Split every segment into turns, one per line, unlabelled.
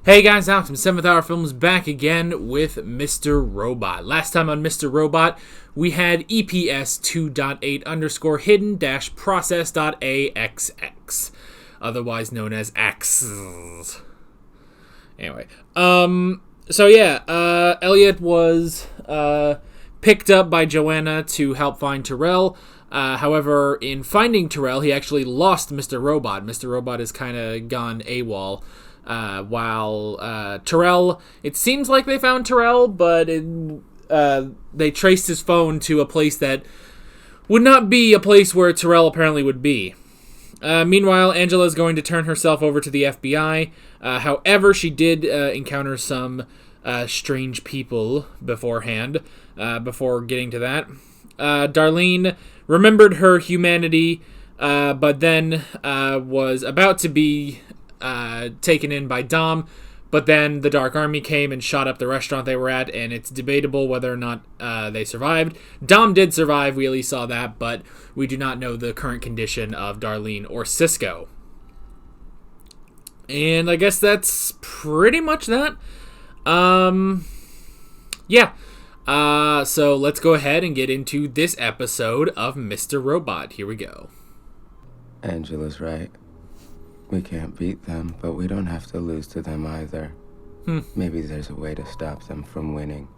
Hey guys, Alex from 7th Hour Films back again with Mr. Robot. Last time on Mr. Robot, we had EPS 2.8 underscore hidden dash process.axx, otherwise known as X. Anyway, Elliot was picked up by Joanna to help find Terrell. However, in finding Terrell, he actually lost Mr. Robot. Mr. Robot has kind of gone AWOL. While Terrell, it seems like they found Terrell, but they traced his phone to a place that would not be a place where Terrell apparently would be. Meanwhile, Angela is going to turn herself over to the FBI. However, she did encounter some strange people beforehand, before getting to that. Darlene remembered her humanity, but then was about to be taken in by Dom, but then the Dark Army came and shot up the restaurant they were at, and it's debatable whether or not they survived. Dom did survive, we at least saw that, but we do not know the current condition of Darlene or Cisco. And I guess that's pretty much that. So let's go ahead and get into this episode of Mr. Robot. Here we go.
Angela's right. We can't beat them, but we don't have to lose to them either. Maybe there's a way to stop them from winning.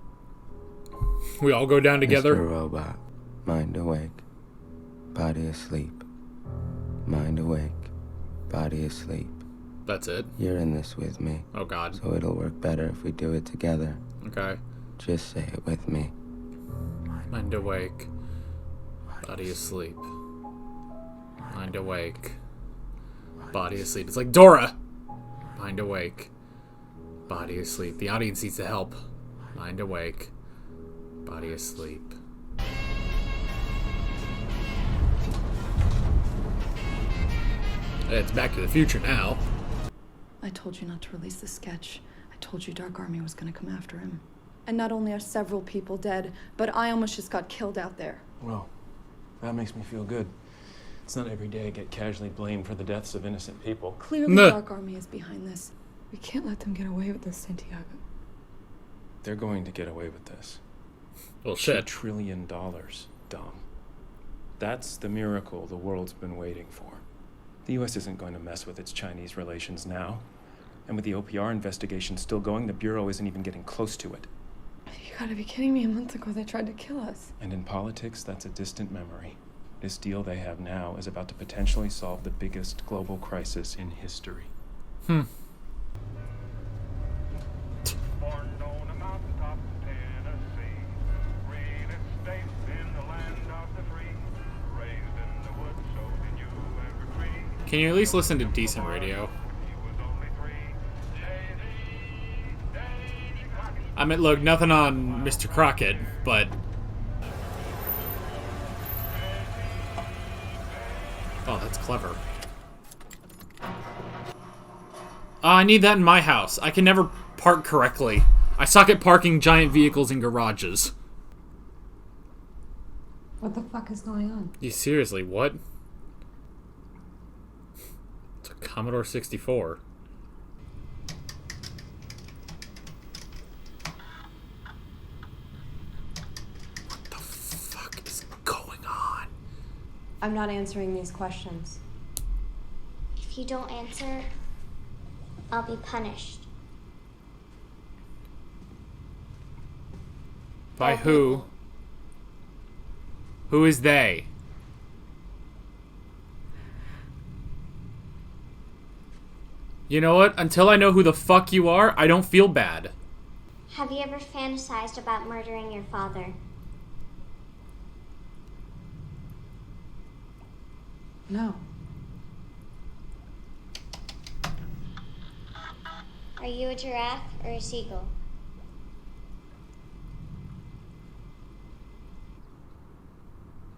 We all go down together.
Mr. Robot, mind awake, body asleep. Mind awake, body asleep.
That's it?
You're in this with me.
Oh, God.
So it'll work better if we do it together.
Okay.
Just say it with me.
Mind awake, body asleep. Mind awake, body asleep. It's like Dora. Mind awake, body asleep. The audience needs to help. Mind awake, body asleep. It's Back to the Future now.
I told you not to release the sketch. I told you Dark Army was gonna come after him. And not only are several people dead, but I almost just got killed out there.
Well, that makes me feel good. It's not every day I get casually blamed for the deaths of innocent people.
Clearly, Dark Army is behind this. We can't let them get away with this, Santiago.
They're going to get away with this.
Well, shit.
$2 trillion, Dom. That's the miracle the world's been waiting for. The U.S. isn't going to mess with its Chinese relations now. And with the OPR investigation still going, the Bureau isn't even getting close to it.
You gotta be kidding me. A month ago, they tried to kill us.
And in politics, that's a distant memory. This deal they have now is about to potentially solve the biggest global crisis in history.
Born on a mountaintop in Tennessee, real estate in the land of the free, raised in the woods so they knew every tree.
Can you at least listen to decent radio?
He was only 3. Davy Crockett.
I mean, look, nothing on Mr. Crockett, but... Oh, that's clever. I need that in my house. I can never park correctly. I suck at parking giant vehicles in garages.
What the fuck is going on?
You seriously, what? It's a Commodore 64. What the fuck is going on?
I'm not answering these questions.
If you don't answer, I'll be punished.
By who? Who is they? You know what? Until I know who the fuck you are, I don't feel bad.
Have you ever fantasized about murdering your father?
No.
Are you a giraffe or a seagull?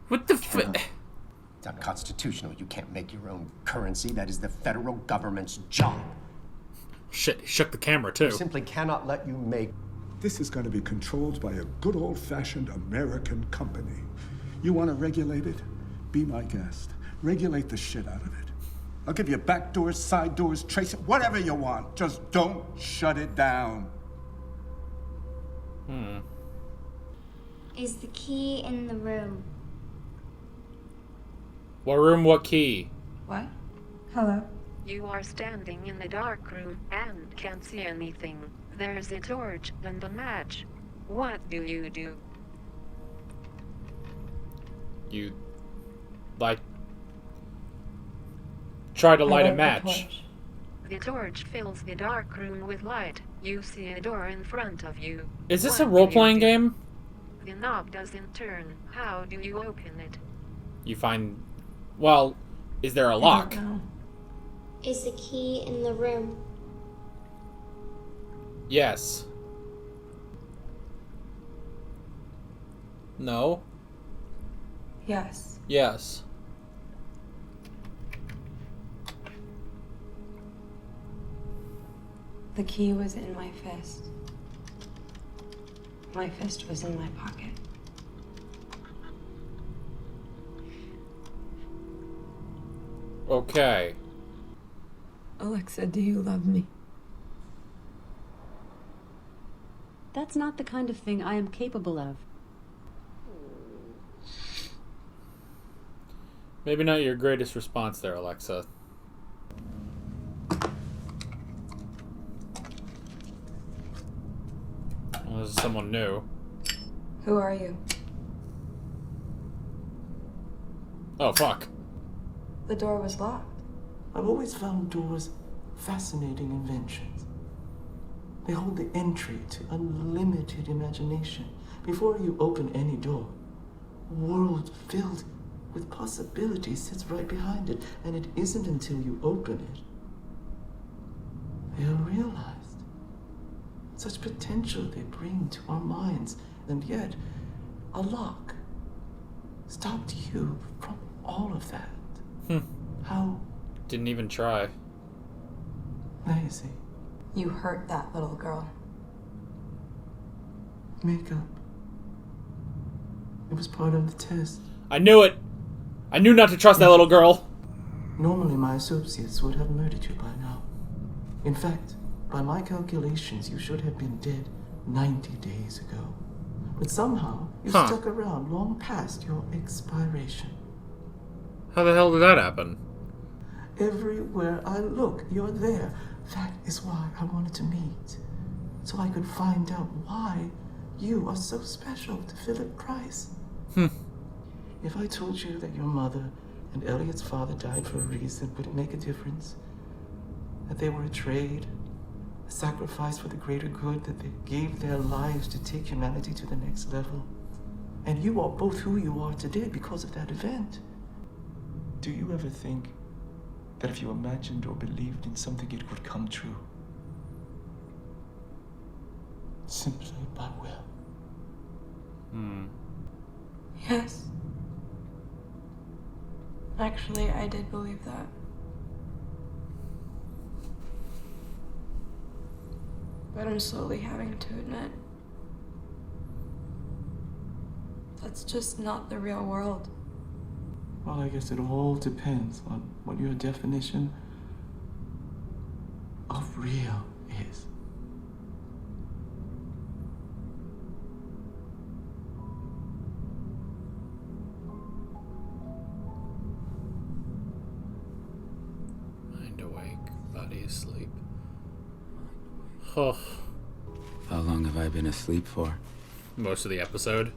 What the fuck?
It's unconstitutional. You can't make your own currency. That is the federal government's job.
Shit, he shook the camera too.
We simply cannot let you make...
This is going to be controlled by a good old-fashioned American company. You want to regulate it? Be my guest. Regulate the shit out of it. I'll give you back doors, side doors, trace it, whatever you want. Just don't shut it down.
Is the key in the room?
What room, what key?
What? Hello?
You are standing in the dark room and can't see anything. There's a torch and a match. What do?
You, like, try to light a match.
The torch fills the dark room with light. You see a door in front of you.
Is this
What
a
do
role-playing
you do?
game?
The knob doesn't turn. How do you open it?
You find... Well, is there a lock?
No.
Is the key in the room?
Yes. No?
Yes.
Yes.
The key was in my fist. My fist was in my pocket.
Okay.
Alexa, do you love me?
That's not the kind of thing I am capable of.
Maybe not your greatest response there, Alexa. Well, this is someone new.
Who are you?
Oh, fuck.
The door was locked.
I've always found doors fascinating inventions. They hold the entry to unlimited imagination. Before you open any door, a world filled with possibilities sits right behind it, and it isn't until you open it they are realized. Such potential they bring to our minds, and yet a lock stopped you from all of that. How
Didn't even try.
lazy.
You hurt that little girl.
Makeup. It was part of the test.
I knew it! I knew not to trust that little girl!
Normally, my associates would have murdered you by now. In fact, by my calculations, you should have been dead 90 days ago. But somehow, you stuck around long past your expiration.
How the hell did that happen?
Everywhere I look, you're there. That is why I wanted to meet. So I could find out why you are so special to Philip Price. If I told you that your mother and Elliot's father died for a reason, would it make a difference? That they were a trade, a sacrifice for the greater good, that they gave their lives to take humanity to the next level. And you are both who you are today because of that event. Do you ever think that if you imagined or believed in something, it would come true? Simply by will.
Yes. Actually, I did believe that. But I'm slowly having to admit that's just not the real world.
Well, I guess it all depends on what your definition of real is.
Mind awake, body asleep. Oh.
How long have I been asleep for?
Most of the episode.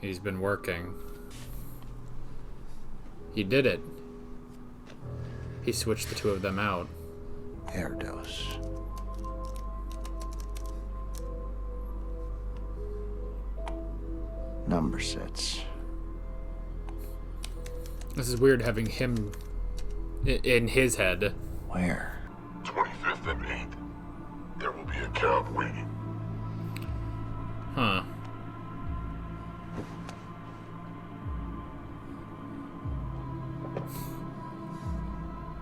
He's been working. He did it. He switched the two of them out.
Air dose. Number sets.
This is weird having him in his head.
Where?
25th and 8th. There will be a cab waiting.
Huh.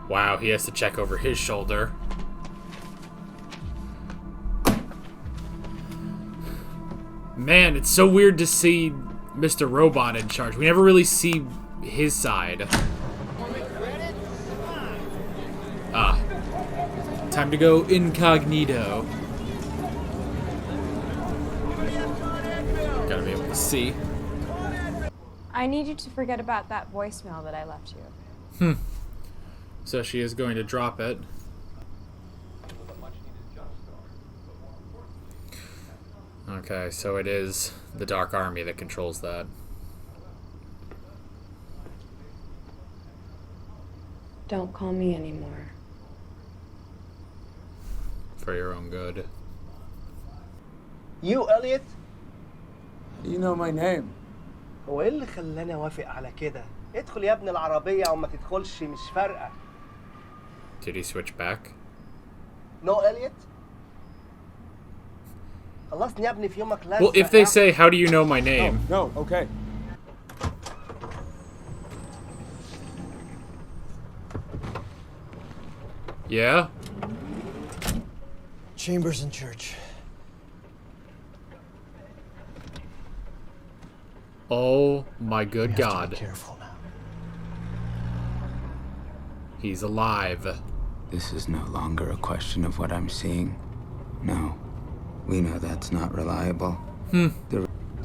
Wow, he has to check over his shoulder. Man, it's so weird to see Mr. Robot in charge. We never really see his side. Ah. Time to go incognito. Gotta be able to see.
I need you to forget about that voicemail that I left you.
So she is going to drop it. Okay, so it is the Dark Army that controls that.
Don't call me anymore.
For your own good.
You, Elliot?
You know my name.
هو ايه اللي خلاني اوافق على كده؟ ادخل يا ابن العربية او ما تدخلش مش فارقة.
Did he switch back?
No, Elliot? خلصني يا ابني في يومك لازم.
Well, if they say, how do you know my name?
No, okay.
Yeah?
Chambers in church.
Oh my good God.
Be careful now.
He's alive.
This is no longer a question of what I'm seeing. No. We know that's not reliable.
Do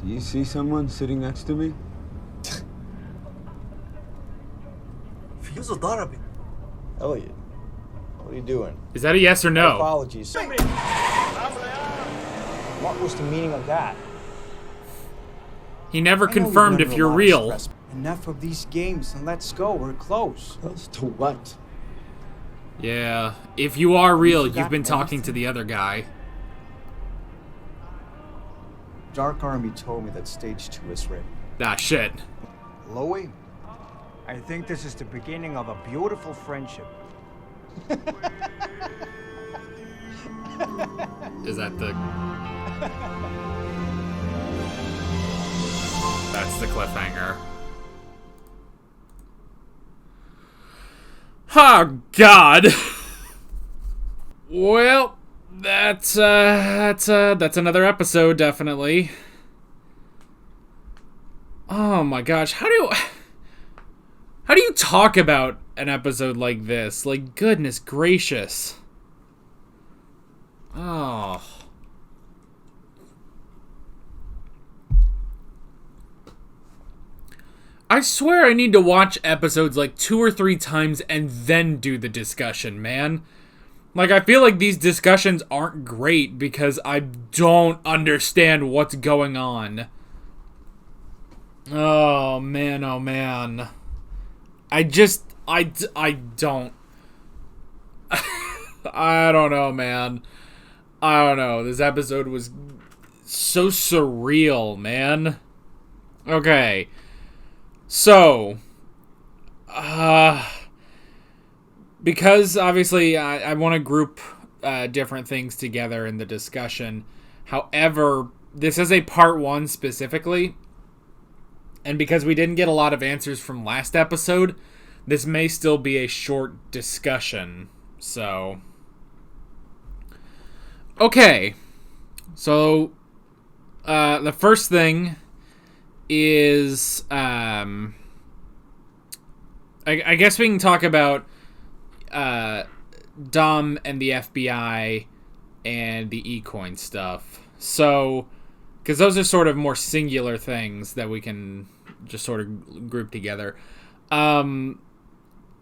you see someone sitting next to me?
فيوزه ضربت.
Elliot, what are you doing?
Is that a yes or no?
Apologies. What was the meaning of that?
He never confirmed if you're real.
Enough of these games and let's go. We're close.
Close to what?
Yeah, if you are real, you've been talking to the other guy.
Dark Army told me that stage 2 is ready.
Ah, shit.
Louie, I think this is the beginning of a beautiful friendship.
Is that the... That's the cliffhanger. Oh, God. Well, that's another episode, definitely. Oh my gosh, how do you talk about an episode like this? Like, goodness gracious. Oh. I swear I need to watch episodes like 2 or 3 times and then do the discussion, man. Like, I feel like these discussions aren't great because I don't understand what's going on. Oh, man, oh, man. I don't. I don't know, man. I don't know. This episode was so surreal, man. Okay. So, because obviously I want to group different things together in the discussion. However, this is a part 1 specifically. And because we didn't get a lot of answers from last episode, this may still be a short discussion. So, okay. So, the first thing is, I guess we can talk about Dom and the FBI and the eCoin stuff. So, because those are sort of more singular things that we can just sort of group together.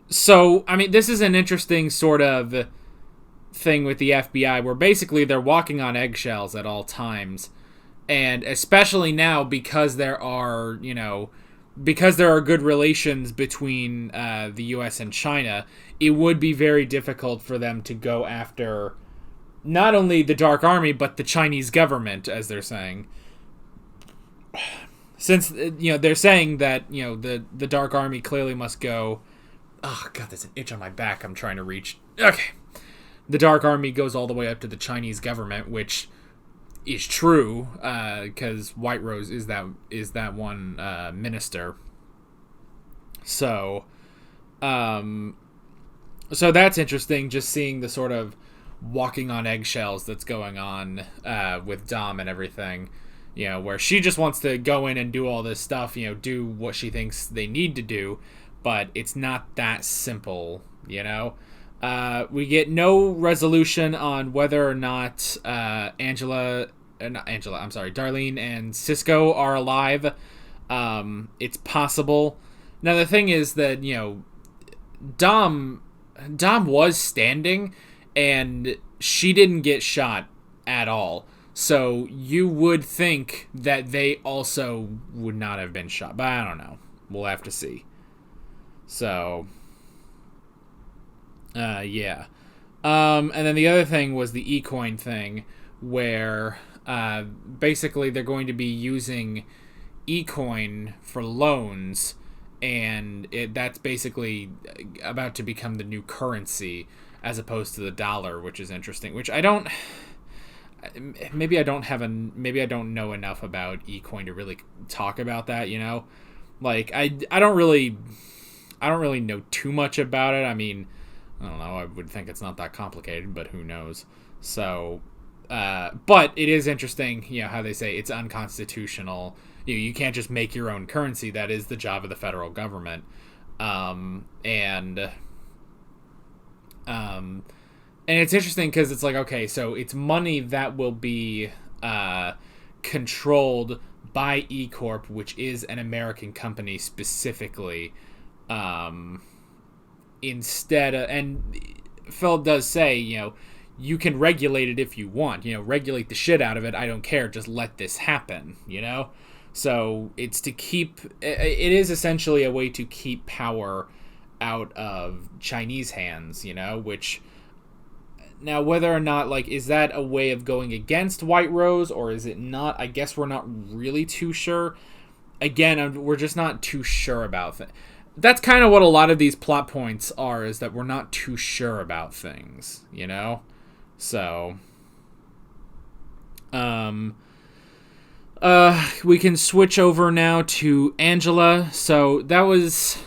So, I mean, this is an interesting sort of thing with the FBI where basically they're walking on eggshells at all times. And especially now because there are good relations between the U.S. and China, it would be very difficult for them to go after not only the Dark Army, but the Chinese government, as they're saying. Since, they're saying that, the Dark Army clearly must go... Oh, God, there's an itch on my back I'm trying to reach. Okay. The Dark Army goes all the way up to the Chinese government, which is true, because White Rose is that one minister. So that's interesting, just seeing the sort of walking on eggshells that's going on with Dom and everything. you know, where she just wants to go in and do all this stuff, you know, do what she thinks they need to do, but it's not that simple, you know. We get no resolution on whether or not Darlene and Cisco are alive. It's possible. Now the thing is that, you know, Dom was standing and she didn't get shot at all. So you would think that they also would not have been shot, but I don't know. We'll have to see. So yeah. And then the other thing was the eCoin thing, where basically they're going to be using eCoin for loans, and that's basically about to become the new currency as opposed to the dollar, which is interesting. Which maybe I don't know enough about eCoin to really talk about that. You know, like I don't really know too much about it. I mean, I don't know. I would think it's not that complicated, but who knows? So, but it is interesting, you know, how they say it's unconstitutional. You can't just make your own currency. That is the job of the federal government. And it's interesting because it's like, okay, so it's money that will be controlled by E Corp, which is an American company specifically. Instead of, and Phil does say, you know, you can regulate it if you want, you know, regulate the shit out of it. I don't care. Just let this happen, you know? So it's to keep, it is essentially a way to keep power out of Chinese hands, you know, which now whether or not, like, is that a way of going against White Rose or is it not? I guess we're not really too sure. Again, we're just not too sure about it. That's kind of what a lot of these plot points are, is that we're not too sure about things, you know? So, we can switch over now to Angela. So that was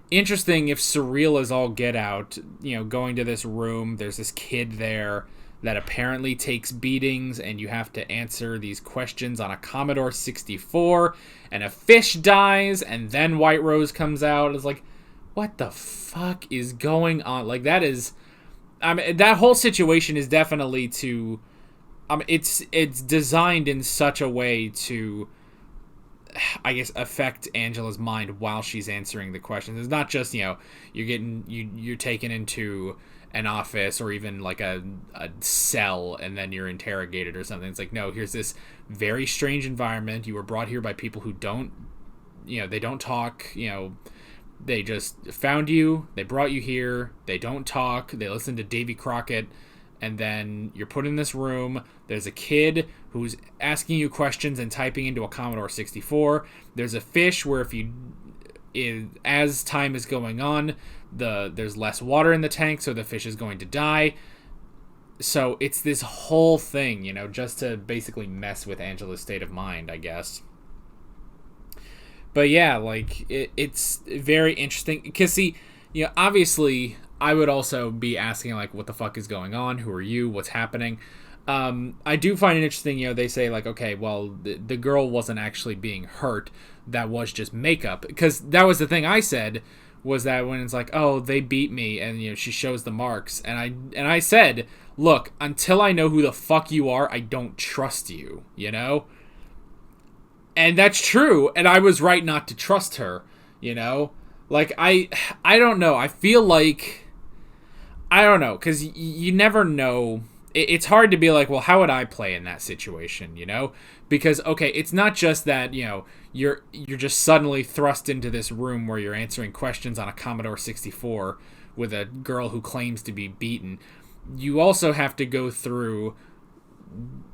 interesting. If surreal as all get out, you know, going to this room, there's this kid there that apparently takes beatings, and you have to answer these questions on a Commodore 64, and a fish dies, and then White Rose comes out. It's like, what the fuck is going on? Like, that is, I mean, that whole situation is definitely to, I mean, it's designed in such a way to, I guess, affect Angela's mind while she's answering the questions. It's not just, you know, you're taken into an office or even like a cell and then you're interrogated or something. It's like, no, here's this very strange environment. You were brought here by people who don't, you know, they don't talk, you know, they just found you, they brought you here, they don't talk, they listen to Davy Crockett, and then you're put in this room. There's a kid who's asking you questions and typing into a Commodore 64. There's a fish where as time is going on, there's less water in the tank, so the fish is going to die. So it's this whole thing, you know, just to basically mess with Angela's state of mind, I guess. But yeah, like, it's very interesting. Because, see, you know, obviously, I would also be asking, like, what the fuck is going on? Who are you? What's happening? I do find it interesting, you know, they say, like, okay, well, the girl wasn't actually being hurt. That was just makeup. Because that was the thing I said, was that when it's like, oh, they beat me, and, you know, she shows the marks. And I said, look, until I know who the fuck you are, I don't trust you, you know? And that's true, and I was right not to trust her, you know? Like, I don't know. I feel like, I don't know, because you never know. It's hard to be like, well, how would I play in that situation, you know? Because, okay, it's not just that, you know, you're just suddenly thrust into this room where you're answering questions on a Commodore 64 with a girl who claims to be beaten. You also have to go through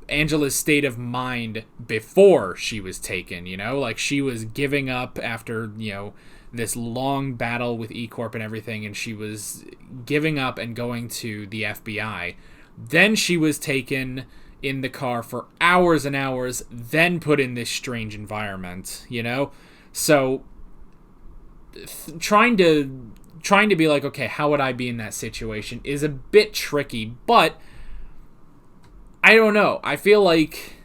Angela's state of mind before she was taken, you know? Like, she was giving up after, you know, this long battle with E Corp and everything, and she was giving up and going to the FBI. Then she was taken in the car for hours and hours, then put in this strange environment, you know? So trying to be like, okay, how would I be in that situation is a bit tricky, but I don't know. I feel like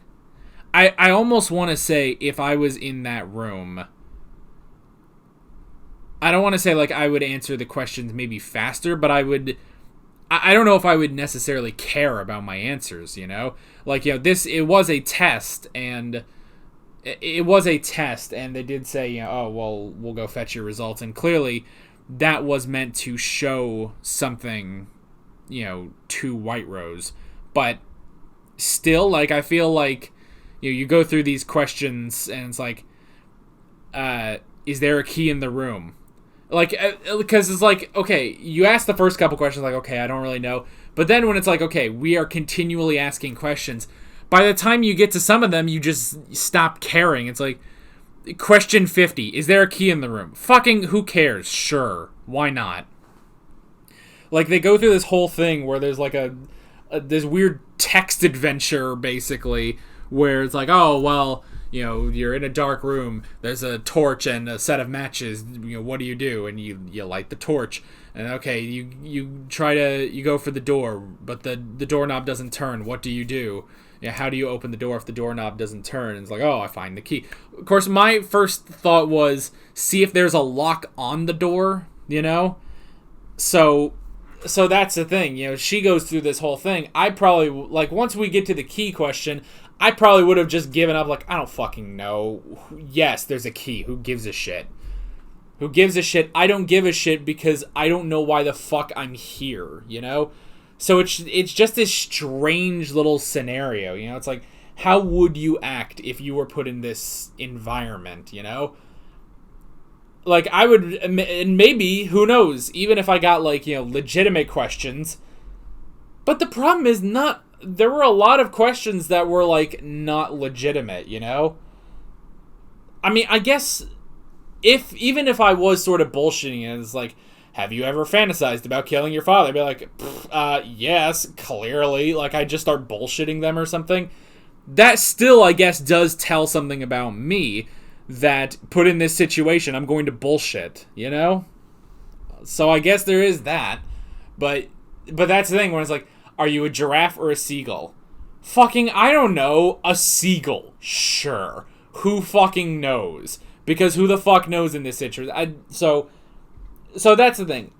I almost want to say if I was in that room, I don't want to say like I would answer the questions maybe faster, but I don't know if I would necessarily care about my answers, you know? Like, you know, it was a test, and they did say, you know, oh, well, we'll go fetch your results, and clearly that was meant to show something, you know, to White Rose, but still, like, I feel like, you know, you go through these questions, and it's like, is there a key in the room? Like, because it's like, okay, you ask the first couple questions, like, okay, I don't really know. But then when it's like, okay, we are continually asking questions, by the time you get to some of them, you just stop caring. It's like, question 50, is there a key in the room? Fucking who cares? Sure. Why not? Like, they go through this whole thing where there's like this weird text adventure, basically, where it's like, oh, well, you know, you're in a dark room, there's a torch and a set of matches, you know, what do you do? And you light the torch, and okay, you go for the door, but the doorknob doesn't turn, what do you do? Yeah, how do you open the door if the doorknob doesn't turn? And it's like, oh, I find the key. Of course, my first thought was, see if there's a lock on the door, you know? So that's the thing, you know, she goes through this whole thing. I probably, like, once we get to the key question, I probably would have just given up, like, I don't fucking know. Yes, there's a key. Who gives a shit? Who gives a shit? I don't give a shit because I don't know why the fuck I'm here, you know? So it's just this strange little scenario, you know? It's like, how would you act if you were put in this environment, you know? Like, I would, and maybe, who knows, even if I got, like, you know, legitimate questions. But the problem is there were a lot of questions that were, like, not legitimate, you know? I mean, I guess, even if I was sort of bullshitting it, it's like, have you ever fantasized about killing your father? I'd be like, yes, clearly. Like, I just start bullshitting them or something. That still, I guess, does tell something about me, that put in this situation, I'm going to bullshit, you know? So I guess there is that. But that's the thing, when it's like, are you a giraffe or a seagull? Fucking, I don't know. A seagull. Sure. Who fucking knows? Because who the fuck knows in this situation? So that's the thing.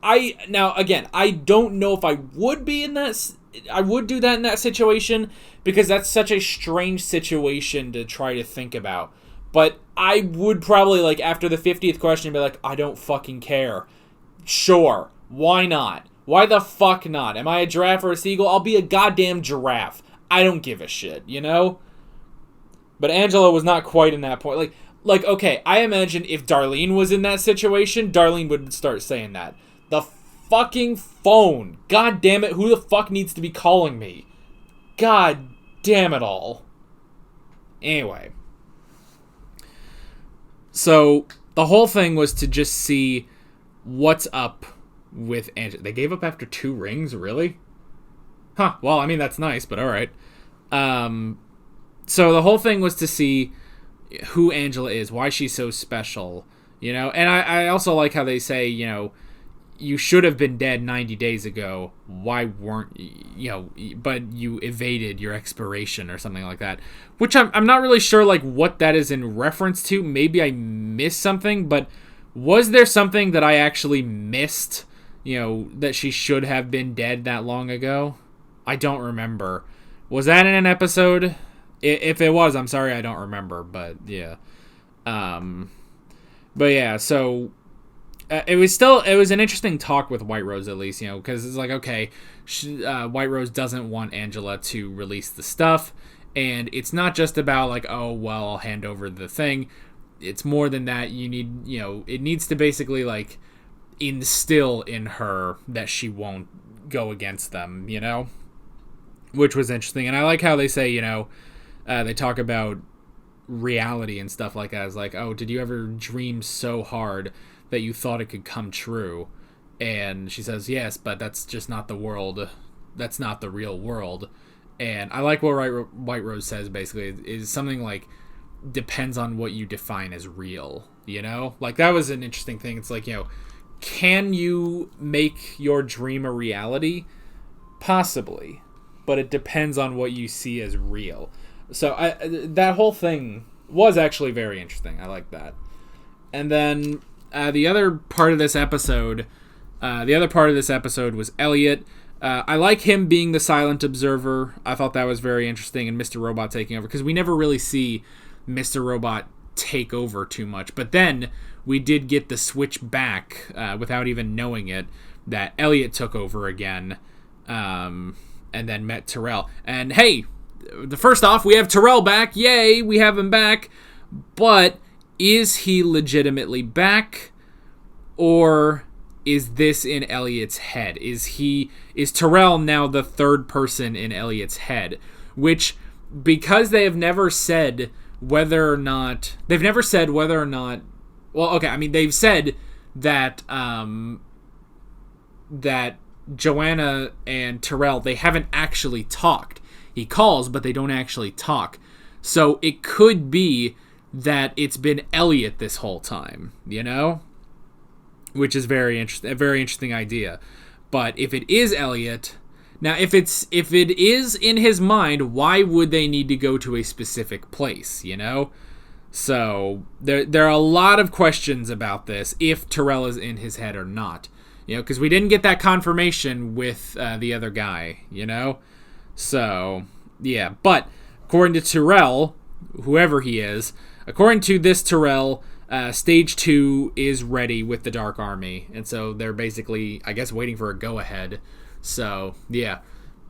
Now, again, I don't know if I would be in that... I would do that in that situation, because that's such a strange situation to try to think about. But I would probably, like, after the 50th question, be like, I don't fucking care. Sure. Why not? Why the fuck not? Am I a giraffe or a seagull? I'll be a goddamn giraffe. I don't give a shit, you know? But Angela was not quite in that point. Like, okay, I imagine if Darlene was in that situation, Darlene would start saying that. The fucking phone. God damn it, who the fuck needs to be calling me? God damn it all. Anyway. So, the whole thing was to just see what's up with Angela. They gave up after 2 rings, really? Huh, well, I mean, that's nice, but alright. So the whole thing was to see who Angela is, why she's so special, you know? And I also like how they say, you know, you should have been dead 90 days ago. Why weren't you know, but you evaded your expiration or something like that. Which I'm not really sure, like, what that is in reference to. Maybe I missed something, but was there something that I actually missed, you know, that she should have been dead that long ago? I don't remember. Was that in an episode? If it was, I'm sorry, I don't remember, but yeah. But yeah, so... it was an interesting talk with White Rose, at least, you know, because it's like, okay, White Rose doesn't want Angela to release the stuff, and it's not just about, like, oh, well, I'll hand over the thing. It's more than that. You need, you know, it needs to basically, like, instill in her that she won't go against them, you know, which was interesting. And I like how they say, you know, they talk about reality and stuff like that. It's like, oh, did you ever dream so hard that you thought it could come true? And she says, yes, but that's just not the world. That's not the real world. And I like what White Rose says, basically, is something like, depends on what you define as real, you know? Like, that was an interesting thing. It's like, you know, can you make your dream a reality? Possibly. But it depends on what you see as real. So that whole thing was actually very interesting. I like that. And then the other part of this episode was Elliot. I like him being the silent observer. I thought that was very interesting, and Mr. Robot taking over, because we never really see Mr. Robot take over too much. But then we did get the switch back without even knowing it, that Elliot took over again, and then met Tyrell. And hey, first off, we have Tyrell back. Yay, we have him back. But is he legitimately back, or is this in Elliot's head? Is Tyrell now the third person in Elliot's head? Which, because they have never said whether or not... Well, okay, I mean, they've said that that Joanna and Tyrell, they haven't actually talked. He calls, but they don't actually talk. So it could be that it's been Elliot this whole time, you know? Which is a very interesting idea. But if it is Elliot... Now, if it is in his mind, why would they need to go to a specific place, you know? So, there are a lot of questions about this, if Tyrell is in his head or not. You know, because we didn't get that confirmation with the other guy, you know? So, yeah. But, according to Tyrell, whoever he is, according to this Tyrell, Stage 2 is ready with the Dark Army. And so they're basically, I guess, waiting for a go-ahead. So, yeah.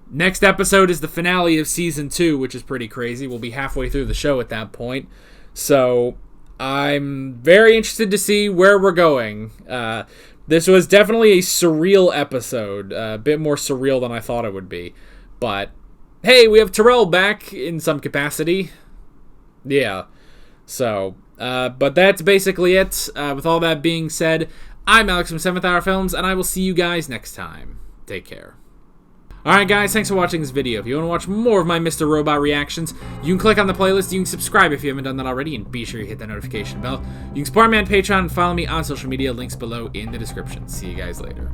Next episode is the finale of Season 2, which is pretty crazy. We'll be halfway through the show at that point. So, I'm very interested to see where we're going. This was definitely a surreal episode. A bit more surreal than I thought it would be. But, hey, we have Tyrell back in some capacity. Yeah. So, but that's basically it. With all that being said, I'm Alex from 7th Hour Films, and I will see you guys next time. Take care. Alright guys, thanks for watching this video. If you want to watch more of my Mr. Robot reactions, you can click on the playlist, you can subscribe if you haven't done that already, and be sure you hit that notification bell. You can support me on Patreon and follow me on social media, links below in the description. See you guys later.